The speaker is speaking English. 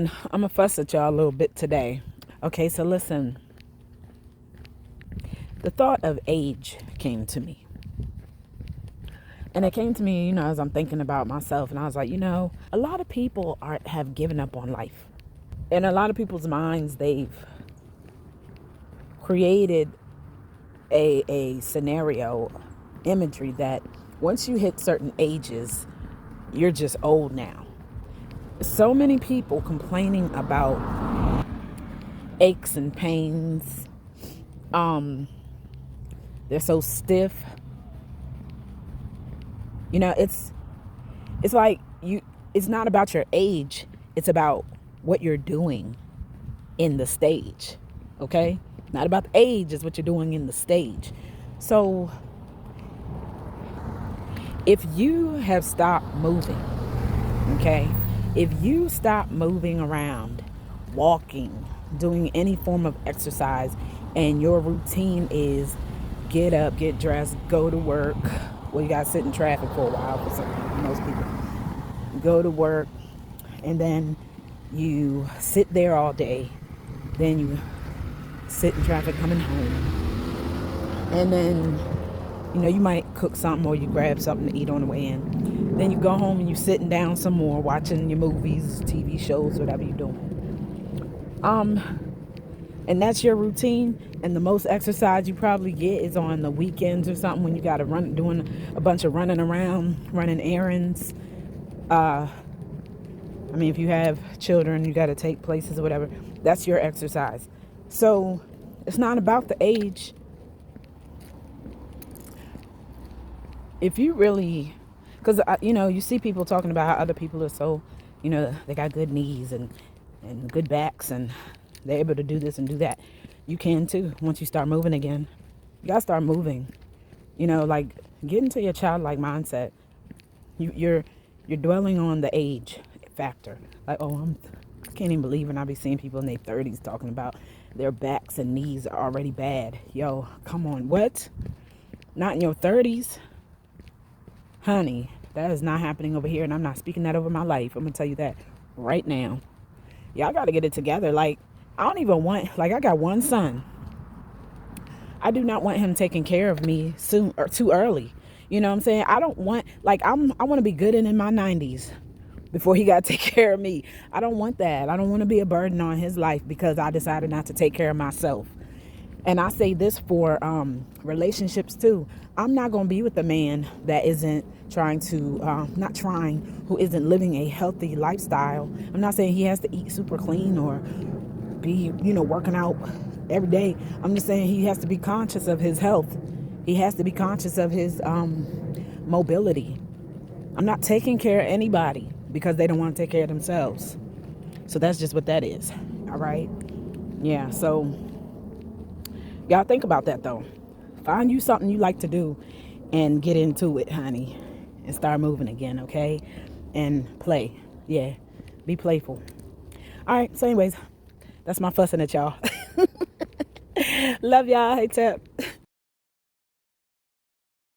I'm going to fuss at y'all a little bit today. Okay, so listen. The thought of age came to me. And it came to me, as I'm thinking about myself. And I was like, a lot of people have given up on life. In a lot of people's minds, they've created a scenario, imagery that once you hit certain ages, you're just old now. So many people complaining about aches and pains. They're so stiff. It's like it's not about your age, it's about what you're doing in the stage. Okay? Not about the age, it's what you're doing in the stage. So if you have stopped moving, okay? If you stop moving around, walking, doing any form of exercise, and your routine is get up, get dressed, go to work. Well, you got to sit in traffic for a while for most people. Go to work, and then you sit there all day. Then you sit in traffic coming home. And then, you might cook something or you grab something to eat on the way in. Then you go home and you're sitting down some more, watching your movies, TV shows, whatever you're doing. And that's your routine. And the most exercise you probably get is on the weekends or something when you got to run, doing a bunch of running around, running errands. If you have children, you got to take places or whatever. That's your exercise. So it's not about the age. If you really, because, you see people talking about how other people are so, they got good knees and good backs and they're able to do this and do that. You can too once you start moving again. You got to start moving. Like get into your childlike mindset. You're dwelling on the age factor. Like, I can't even believe when I be seeing people in their 30s talking about their backs and knees are already bad. Yo, come on. What? Not in your 30s? Honey, that is not happening over here, and I'm not speaking that over my life. I'm going to tell you that right now. Y'all got to get it together. Like, I don't even want, I got one son. I do not want him taking care of me soon or too early. You know what I'm saying? I don't want, I want to be good in my 90s before he got to take care of me. I don't want that. I don't want to be a burden on his life because I decided not to take care of myself. And I say this for relationships too. I'm not going to be with a man that isn't who isn't living a healthy lifestyle. I'm not saying he has to eat super clean or be, working out every day. I'm just saying he has to be conscious of his health. He has to be conscious of his mobility. I'm not taking care of anybody because they don't want to take care of themselves. So that's just what that is. All right. Yeah. So y'all think about that though. Find you something you like to do and get into it, honey, and start moving again. Okay. And play. Yeah. Be playful. All right. So anyways, that's my fussing at y'all. Love y'all. Hey, Tip.